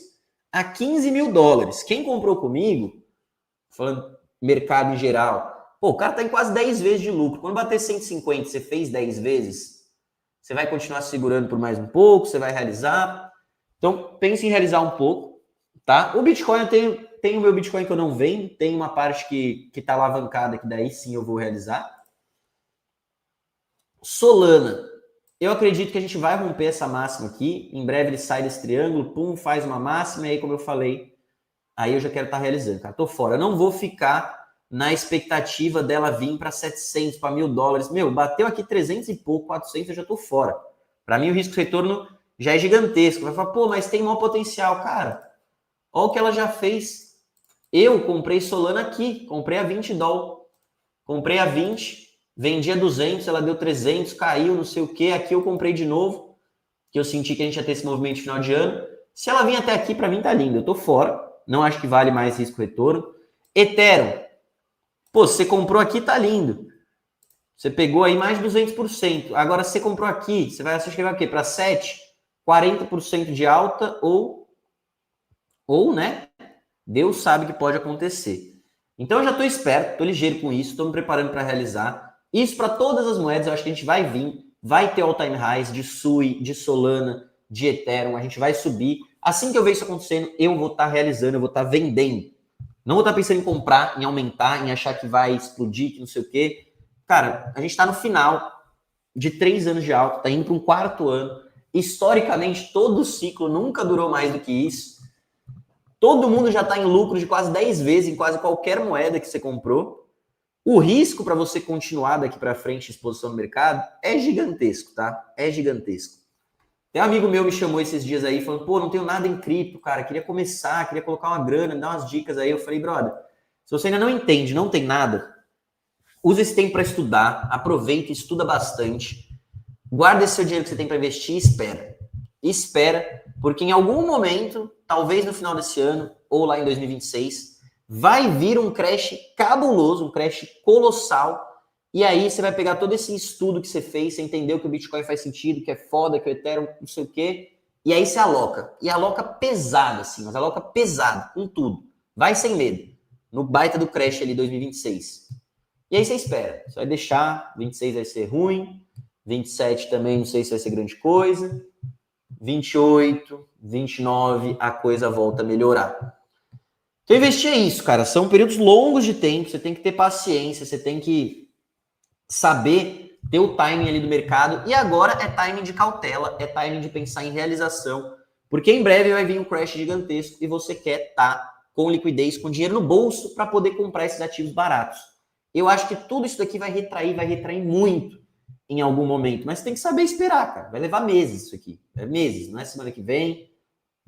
Speaker 1: a 15 mil dólares. Quem comprou comigo, falando mercado em geral, pô, o cara tá em quase 10 vezes de lucro. Quando bater 150, você fez 10 vezes, você vai continuar segurando por mais um pouco, você vai realizar. Então, pense em realizar um pouco, tá? O Bitcoin, eu tenho o meu Bitcoin que eu não vendo, tem uma parte que tá alavancada, que daí sim eu vou realizar. Solana, eu acredito que a gente vai romper essa máxima aqui. Em breve ele sai desse triângulo, pum, faz uma máxima, e aí, como eu falei, aí eu já quero estar realizando, cara. Tô fora. Eu não vou ficar na expectativa dela vir para 700, para 1.000 dólares. Meu, bateu aqui 300 e pouco, 400, eu já tô fora. Para mim, o risco-retorno já é gigantesco. Vai falar, pô, mas tem maior potencial. Cara, olha o que ela já fez. Eu comprei Solana aqui, comprei a 20 dólares. Comprei a 20, vendi a 200, ela deu 300, caiu, não sei o que. Aqui eu comprei de novo, que eu senti que a gente ia ter esse movimento de final de ano. Se ela vir até aqui, para mim tá lindo. Eu tô fora. Não acho que vale mais risco-retorno. Ethereum. Pô, você comprou aqui, tá lindo. Você pegou aí mais de 200%. Agora, você comprou aqui, você vai assistir o quê? Para 7, 40% de alta ou, né? Deus sabe que pode acontecer. Então, eu já estou esperto, estou ligeiro com isso, estou me preparando para realizar. Isso para todas as moedas, eu acho que a gente vai vir, vai ter all-time highs de Sui, de Solana, de Ethereum, a gente vai subir. Assim que eu ver isso acontecendo, eu vou estar realizando, eu vou estar vendendo. Não vou estar pensando em comprar, em aumentar, em achar que vai explodir, que não sei o quê. Cara, a gente está no final de 3 anos de alta, está indo para um 4º ano. Historicamente, todo o ciclo nunca durou mais do que isso. Todo mundo já está em lucro de quase 10 vezes em quase qualquer moeda que você comprou. O risco para você continuar daqui para frente em exposição no mercado é gigantesco, tá? É gigantesco. Tem um amigo meu me chamou esses dias aí, falando, pô, não tenho nada em cripto, cara, queria começar, queria colocar uma grana, me dar umas dicas aí. Eu falei, brother, se você ainda não entende, não tem nada, usa esse tempo para estudar, aproveita, estuda bastante, guarda esse seu dinheiro que você tem para investir e espera. Espera, porque em algum momento, talvez no final desse ano, ou lá em 2026, vai vir um crash cabuloso, um crash colossal. E aí você vai pegar todo esse estudo que você fez, você entendeu que o Bitcoin faz sentido, que é foda, que o Ethereum não sei o quê, e aí você aloca. E aloca pesado, assim, mas aloca pesado, com tudo. Vai sem medo. No baita do crash ali 2026. E aí você espera. Você vai deixar, 26 vai ser ruim, 27 também não sei se vai ser grande coisa, 28, 29, a coisa volta a melhorar. Então investir é isso, cara. São períodos longos de tempo, você tem que ter paciência, você tem que saber ter o timing ali do mercado, e agora é timing de cautela, é timing de pensar em realização, porque em breve vai vir um crash gigantesco e você quer estar com liquidez, com dinheiro no bolso para poder comprar esses ativos baratos. Eu acho que tudo isso daqui vai retrair muito em algum momento, mas você tem que saber esperar, cara. Vai levar meses isso aqui, meses, não é semana que vem.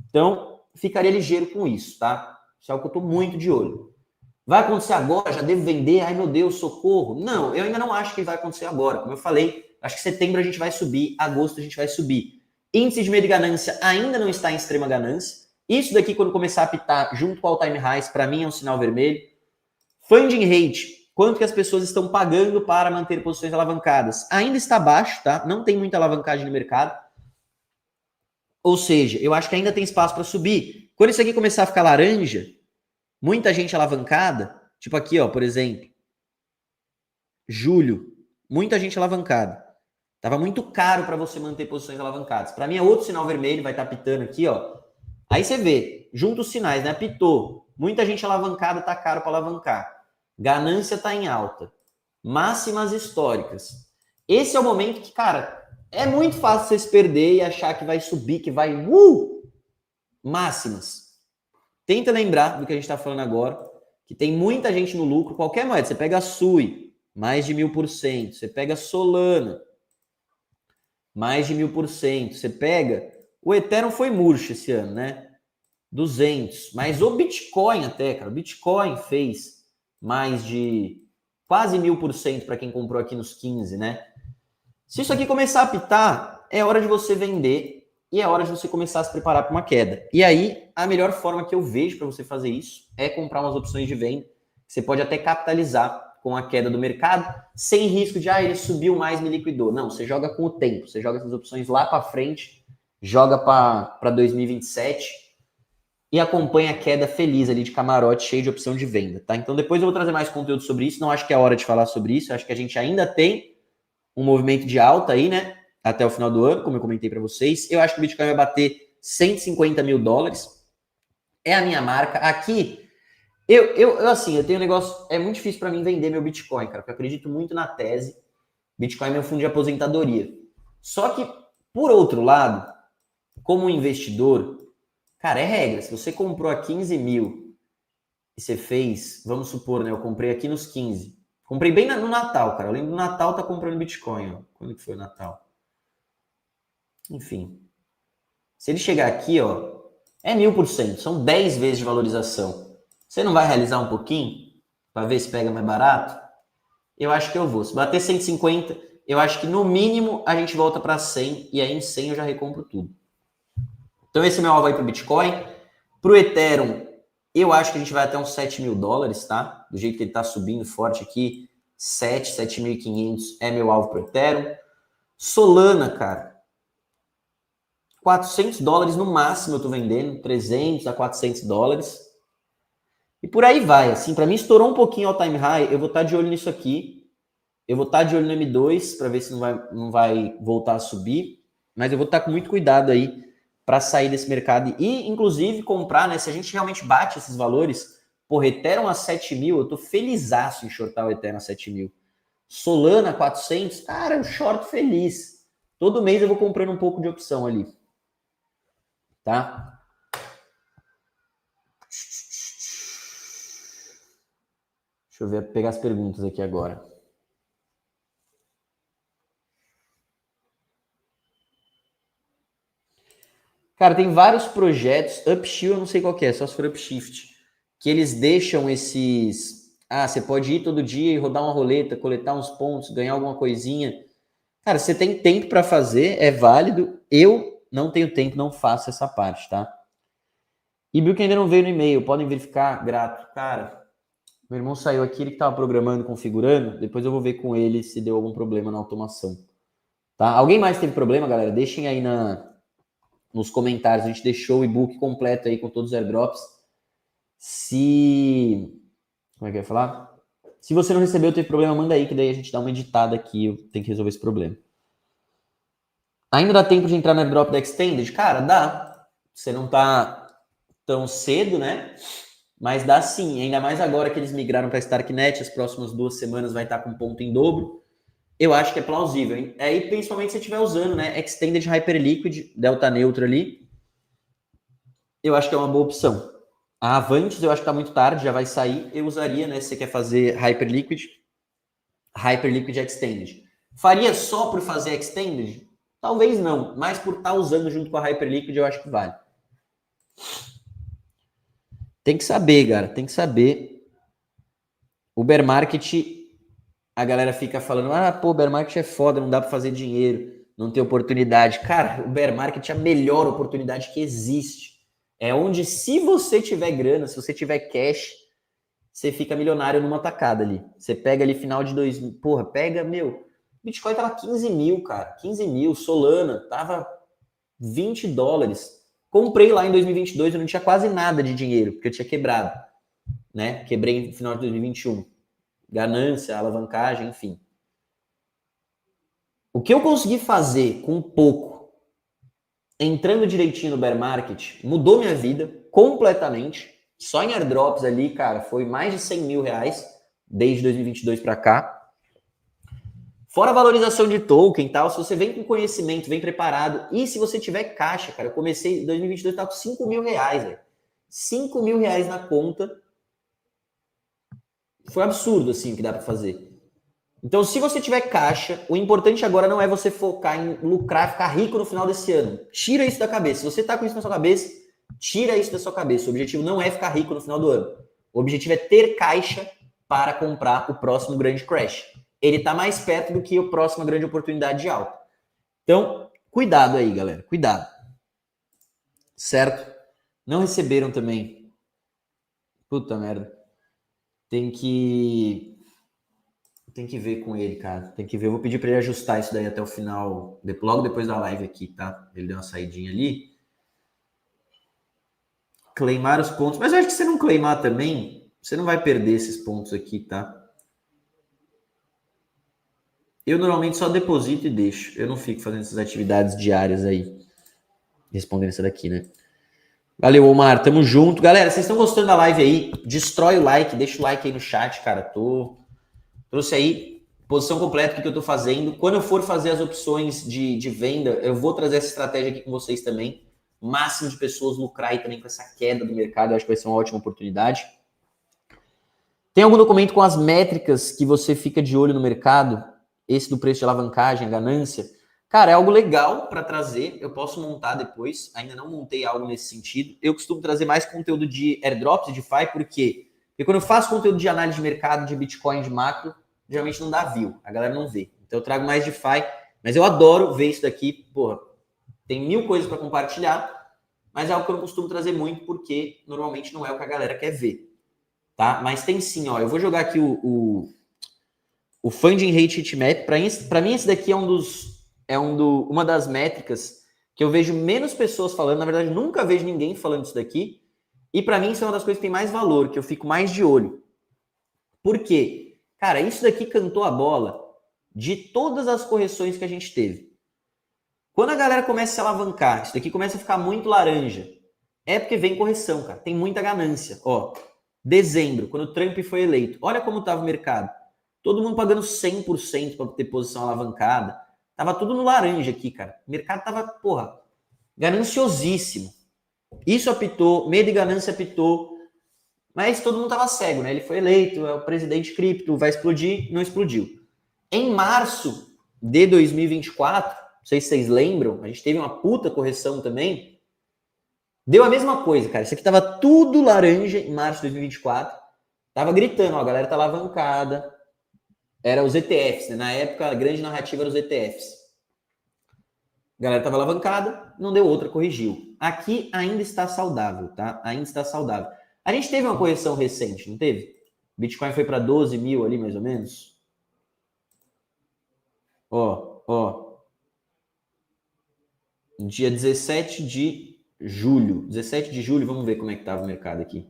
Speaker 1: Então, ficaria ligeiro com isso, tá? Isso é algo que eu tô muito de olho. Vai acontecer agora? Já devo vender? Ai, meu Deus, socorro. Não, eu ainda não acho que vai acontecer agora. Como eu falei, acho que setembro a gente vai subir, agosto a gente vai subir. Índice de medo e ganância ainda não está em extrema ganância. Isso daqui, quando começar a apitar junto com o all-time highs, para mim é um sinal vermelho. Funding rate, quanto que as pessoas estão pagando para manter posições alavancadas? Ainda está baixo, tá? Não tem muita alavancagem no mercado. Ou seja, eu acho que ainda tem espaço para subir. Quando isso aqui começar a ficar laranja, muita gente alavancada, tipo aqui, ó, por exemplo, julho, muita gente alavancada. Tava muito caro para você manter posições alavancadas. Para mim é outro sinal vermelho, vai estar pitando aqui, ó. Aí você vê, junta os sinais, né? Pitou. Muita gente alavancada, tá caro para alavancar. Ganância tá em alta. Máximas históricas. Esse é o momento que, cara, é muito fácil você se perder e achar que vai subir, que vai... Máximas. Tenta lembrar do que a gente está falando agora, que tem muita gente no lucro, qualquer moeda. Você pega a SUI, mais de 1000%. Você pega a Solana, mais de 1000%. Você pega... O Ethereum foi murcho esse ano, né? 200. Mas o Bitcoin até, cara. O Bitcoin fez mais de quase 1000% para quem comprou aqui nos 15, né? Se isso aqui começar a apitar, é hora de você vender e é hora de você começar a se preparar para uma queda. E aí, a melhor forma que eu vejo para você fazer isso é comprar umas opções de venda. Você pode até capitalizar com a queda do mercado, sem risco de, ele subiu mais, me liquidou. Não, você joga com o tempo. Você joga essas opções lá para frente, joga para 2027 e acompanha a queda feliz ali de camarote, cheio de opção de venda, tá? Então depois eu vou trazer mais conteúdo sobre isso. Não acho que é a hora de falar sobre isso. Acho que a gente ainda tem um movimento de alta aí, né? Até o final do ano, como eu comentei para vocês. Eu acho que o Bitcoin vai bater 150 mil dólares. É a minha marca. Aqui, eu tenho um negócio... É muito difícil para mim vender meu Bitcoin, cara, porque eu acredito muito na tese. Bitcoin é meu fundo de aposentadoria. Só que, por outro lado, como investidor, cara, é regra. Se você comprou a 15 mil e você fez, vamos supor, né? Eu comprei aqui nos 15. Comprei bem no Natal, cara. Eu lembro do Natal tá comprando Bitcoin, ó. Quando que foi o Natal? Enfim. Se ele chegar aqui, ó, é 1000%. São 10 vezes de valorização. Você não vai realizar um pouquinho para ver se pega mais barato? Eu acho que eu vou. Se bater 150, eu acho que no mínimo a gente volta para 100 e aí em 100 eu já recompro tudo. Então esse é meu alvo aí pro Bitcoin. Pro Ethereum, eu acho que a gente vai até uns 7 mil dólares, tá? Do jeito que ele tá subindo forte aqui, 7.500 é meu alvo pro Ethereum. Solana, cara, 400 dólares no máximo eu tô vendendo, 300 a 400 dólares. E por aí vai, assim, para mim estourou um pouquinho ao time high, eu vou estar de olho nisso aqui. Eu vou estar de olho no M2 para ver se não vai voltar a subir, mas eu vou estar com muito cuidado aí para sair desse mercado e, inclusive, comprar, né? Se a gente realmente bate esses valores, porra, Ethereum a 7 mil, eu tô felizaço em shortar o Ethereum a 7 mil. Solana 400, cara, eu shorto feliz. Todo mês eu vou comprando um pouco de opção ali. Tá? Deixa eu ver, pegar as perguntas aqui agora. Cara, tem vários projetos, Upshift eu não sei qual que é, só se for Upshift, que eles deixam esses... você pode ir todo dia e rodar uma roleta, coletar uns pontos, ganhar alguma coisinha. Cara, você tem tempo para fazer, é válido. Eu não tenho tempo, não faço essa parte, tá? E viu que ainda não veio no e-mail, podem verificar, grato. Cara, meu irmão saiu aqui, ele que estava programando, configurando, depois eu vou ver com ele se deu algum problema na automação. Tá? Alguém mais teve problema, galera? Deixem aí nos comentários, a gente deixou o e-book completo aí com todos os airdrops. Como é que eu ia falar? Se você não recebeu, teve problema, manda aí, que daí a gente dá uma editada aqui, eu tenho que resolver esse problema. Ainda dá tempo de entrar no airdrop da Extended? Cara, dá. Você não tá tão cedo, né? Mas dá sim, ainda mais agora que eles migraram para Starknet, as próximas 2 semanas vai estar com ponto em dobro. Eu acho que é plausível, hein? Aí, principalmente se você estiver usando, né? Extended Hyperliquid, delta neutro ali. Eu acho que é uma boa opção. A Avantis, eu acho que tá muito tarde, já vai sair. Eu usaria, né? Se você quer fazer Hyperliquid Extended. Faria só por fazer Extended? Talvez não, mas por estar usando junto com a Hyperliquid, eu acho que vale. Tem que saber, cara, tem que saber. O bear market, a galera fica falando, o bear market é foda, não dá para fazer dinheiro, não tem oportunidade. Cara, o bear market é a melhor oportunidade que existe. É onde, se você tiver grana, se você tiver cash, você fica milionário numa tacada ali. Você pega ali final de 2000, Bitcoin tava 15 mil, cara, 15 mil, Solana tava 20 dólares. Comprei lá em 2022, eu não tinha quase nada de dinheiro, porque eu tinha quebrado, né? Quebrei no final de 2021. ganância, alavancagem, enfim. O que eu consegui fazer com pouco, entrando direitinho no bear market, mudou minha vida completamente. Só em airdrops ali, cara, foi mais de 100 mil reais desde 2022 para cá. Fora a valorização de token e tal, se você vem com conhecimento, vem preparado, e se você tiver caixa, cara, eu comecei em 2022, tava com 5 mil reais, velho. 5 mil reais na conta. Foi absurdo, assim, o que dá para fazer. Então, se você tiver caixa, o importante agora não é você focar em lucrar, ficar rico no final desse ano. Tira isso da cabeça. Se você tá com isso na sua cabeça, tira isso da sua cabeça. O objetivo não é ficar rico no final do ano. O objetivo é ter caixa para comprar o próximo grande crash. Ele está mais perto do que a próxima grande oportunidade de alta. Então, cuidado aí, galera. Cuidado. Certo? Não receberam também. Puta merda. Tem que ver com ele, cara. Tem que ver. Eu vou pedir para ele ajustar isso daí até o final, logo depois da live aqui, tá? Ele deu uma saidinha ali. Claimar os pontos. Mas eu acho que se você não claimar também, você não vai perder esses pontos aqui, tá? Eu normalmente só deposito e deixo. Eu não fico fazendo essas atividades diárias aí. Respondendo essa daqui, né? Valeu, Omar. Tamo junto. Galera, vocês estão gostando da live aí? Destrói o like, deixa o like aí no chat, cara. Trouxe aí posição completa do que eu tô fazendo. Quando eu for fazer as opções de venda, eu vou trazer essa estratégia aqui com vocês também. Máximo de pessoas lucrar aí também com essa queda do mercado. Eu acho que vai ser uma ótima oportunidade. Tem algum documento com as métricas que você fica de olho no mercado? Esse do preço de alavancagem, a ganância. Cara, é algo legal para trazer. Eu posso montar depois. Ainda não montei algo nesse sentido. Eu costumo trazer mais conteúdo de airdrops e DeFi, por quê? Porque quando eu faço conteúdo de análise de mercado, de Bitcoin, de macro, geralmente não dá view. A galera não vê. Então eu trago mais DeFi. Mas eu adoro ver isso daqui. Porra, tem 1000 coisas para compartilhar. Mas é algo que eu não costumo trazer muito, porque normalmente não é o que a galera quer ver. Tá? Mas tem sim, ó. Eu vou jogar aqui o Funding Rate Heatmap. Para mim, esse daqui é uma das métricas que eu vejo menos pessoas falando. Na verdade, nunca vejo ninguém falando isso daqui. E para mim, isso é uma das coisas que tem mais valor, que eu fico mais de olho. Por quê? Cara, isso daqui cantou a bola de todas as correções que a gente teve. Quando a galera começa a se alavancar, isso daqui começa a ficar muito laranja, é porque vem correção, cara. Tem muita ganância. Ó, dezembro, quando o Trump foi eleito, olha como estava o mercado. Todo mundo pagando 100% para ter posição alavancada. Tava tudo no laranja aqui, cara. O mercado tava, porra, gananciosíssimo. Isso apitou, medo e ganância apitou. Mas todo mundo tava cego, né? Ele foi eleito, é o presidente cripto, vai explodir, não explodiu. Em março de 2024, não sei se vocês lembram, a gente teve uma puta correção também. Deu a mesma coisa, cara. Isso aqui tava tudo laranja em março de 2024. Tava gritando, ó, a galera tá alavancada. Era os ETFs, né? Na época, a grande narrativa era os ETFs. A galera tava alavancada, não deu outra, corrigiu. Aqui ainda está saudável, tá? Ainda está saudável. A gente teve uma correção recente, não teve? Bitcoin foi para 12 mil ali, mais ou menos. Ó. Dia 17 de julho. 17 de julho, vamos ver como é que tava o mercado aqui.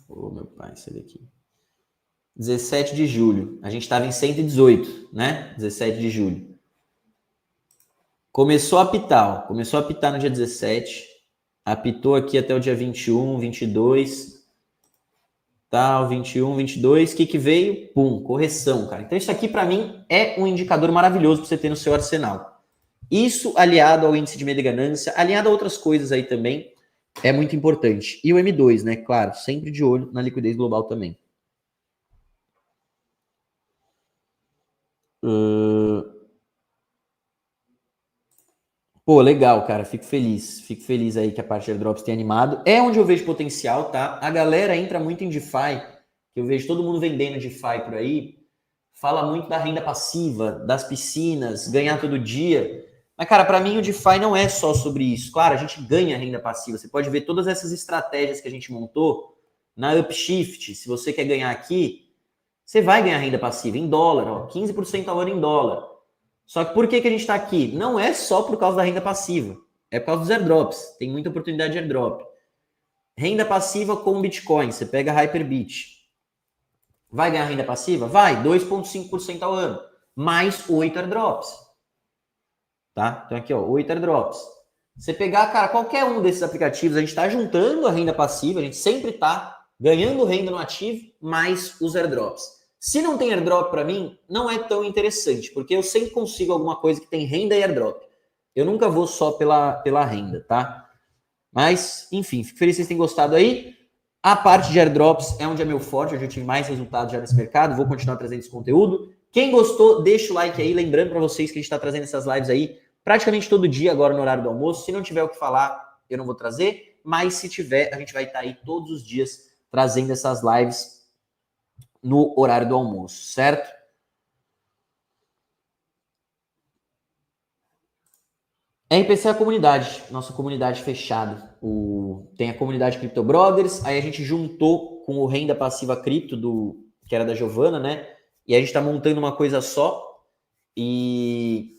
Speaker 1: Ô, meu pai, isso daqui. 17 de julho. A gente estava em 118, né? 17 de julho. Começou a apitar, ó. Começou a apitar no dia 17. Apitou aqui até o dia 21, 22. Tal, 21, 22. O que veio? Pum, correção, cara. Então isso aqui, para mim, é um indicador maravilhoso para você ter no seu arsenal. Isso aliado ao índice de medo e ganância, aliado a outras coisas aí também, é muito importante. E o M2, né? Claro, sempre de olho na liquidez global também. Pô, legal, cara. Fico feliz. Fico feliz aí que a parte de airdrops tenha animado. É onde eu vejo potencial, tá? A galera entra muito em DeFi, que eu vejo todo mundo vendendo DeFi por aí. Fala muito da renda passiva, das piscinas, ganhar todo dia. Mas, cara, para mim o DeFi não é só sobre isso. Claro, a gente ganha renda passiva. Você pode ver todas essas estratégias que a gente montou na Upshift. Se você quer ganhar aqui, você vai ganhar renda passiva em dólar, ó, 15% ao ano em dólar. Só que por que a gente está aqui? Não é só por causa da renda passiva, é por causa dos airdrops. Tem muita oportunidade de airdrop. Renda passiva com Bitcoin, você pega Hyperbit. Vai ganhar renda passiva? Vai, 2,5% ao ano, mais 8 airdrops. Tá? Então aqui, ó, 8 airdrops. Você pegar, cara, qualquer um desses aplicativos, a gente está juntando a renda passiva, a gente sempre está ganhando renda no ativo, mais os airdrops. Se não tem airdrop para mim, não é tão interessante, porque eu sempre consigo alguma coisa que tem renda e airdrop. Eu nunca vou só pela renda, tá? Mas, enfim, fico feliz que vocês tenham gostado aí. A parte de airdrops é onde é meu forte, onde eu tive mais resultados já nesse mercado, vou continuar trazendo esse conteúdo. Quem gostou, deixa o like aí, lembrando para vocês que a gente está trazendo essas lives aí praticamente todo dia agora no horário do almoço. Se não tiver o que falar, eu não vou trazer, mas se tiver, a gente vai estar aí todos os dias trazendo essas lives no horário do almoço, certo? RPC é a comunidade, nossa comunidade fechada. Tem a comunidade Crypto Brothers, aí a gente juntou com o Renda Passiva Cripto, que era da Giovana, né? E a gente está montando uma coisa só. E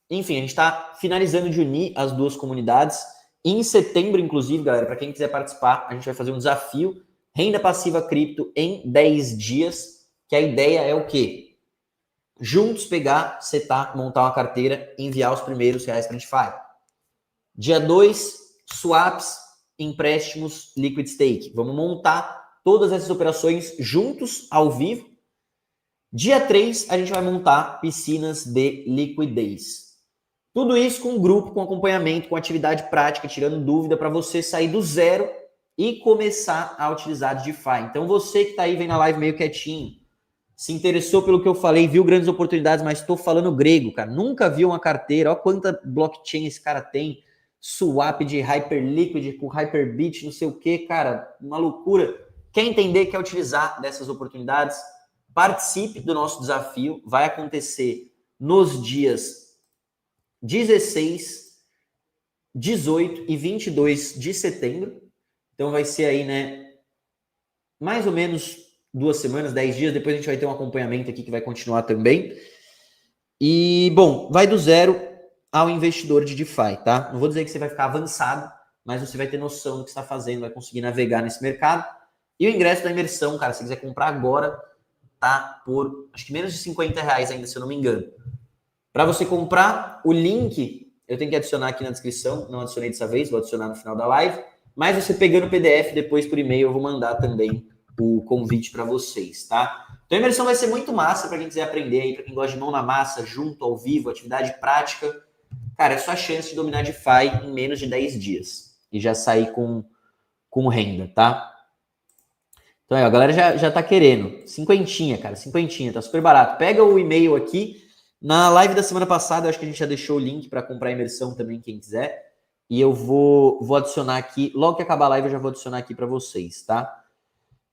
Speaker 1: enfim, a gente está finalizando de unir as duas comunidades. Em setembro, inclusive, galera, para quem quiser participar, a gente vai fazer um desafio Renda Passiva Cripto em 10 dias, que a ideia é o quê? Juntos pegar, setar, montar uma carteira e enviar os primeiros reais para a DeFi. Dia 2, swaps, empréstimos, liquid stake. Vamos montar todas essas operações juntos, ao vivo. Dia 3, a gente vai montar piscinas de liquidez. Tudo isso com um grupo, com acompanhamento, com atividade prática, tirando dúvida para você sair do zero e começar a utilizar DeFi. Então você que está aí vendo a live meio quietinho, se interessou pelo que eu falei, viu grandes oportunidades, mas estou falando grego, cara. Nunca viu uma carteira, olha quanta blockchain esse cara tem, swap de Hyperliquid com Hyperbit, não sei o que, cara, uma loucura. Quer entender, quer utilizar dessas oportunidades? Participe do nosso desafio, vai acontecer nos dias 16, 18 e 22 de setembro. Então vai ser aí, né, mais ou menos 2 semanas, 10 dias, depois a gente vai ter um acompanhamento aqui que vai continuar também. E, bom, vai do zero ao investidor de DeFi, tá? Não vou dizer que você vai ficar avançado, mas você vai ter noção do que está fazendo, vai conseguir navegar nesse mercado. E o ingresso da imersão, cara, se quiser comprar agora, tá por, acho que menos de R$50 ainda, se eu não me engano. Para você comprar, o link eu tenho que adicionar aqui na descrição, não adicionei dessa vez, vou adicionar no final da live, mas você pegando o PDF, depois por e-mail eu vou mandar também o convite para vocês, tá? Então a imersão vai ser muito massa para quem quiser aprender aí, para quem gosta de mão na massa, junto, ao vivo, atividade prática. Cara, é só a chance de dominar DeFi em menos de 10 dias e já sair com renda, tá? Então aí, ó, a galera já tá querendo. Cinquentinha, cara, cinquentinha, tá super barato. Pega o e-mail aqui. Na live da semana passada, eu acho que a gente já deixou o link para comprar a imersão também, quem quiser. E eu vou adicionar aqui, logo que acabar a live eu já vou adicionar aqui para vocês, tá?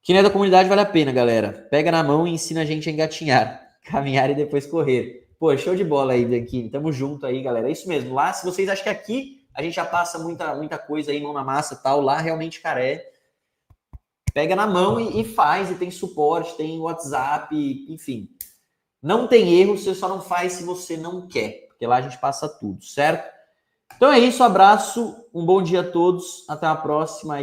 Speaker 1: Quem é da comunidade vale a pena, galera. Pega na mão e ensina a gente a engatinhar, caminhar e depois correr. Pô, show de bola aí, Bianchini. Tamo junto aí, galera. É isso mesmo. Lá, se vocês acham que aqui a gente já passa muita coisa aí, mão na massa e tal, lá realmente, cara, pega na mão e faz, e tem suporte, tem WhatsApp, enfim. Não tem erro, você só não faz se você não quer, porque lá a gente passa tudo, certo? Então é isso, abraço, um bom dia a todos, até a próxima.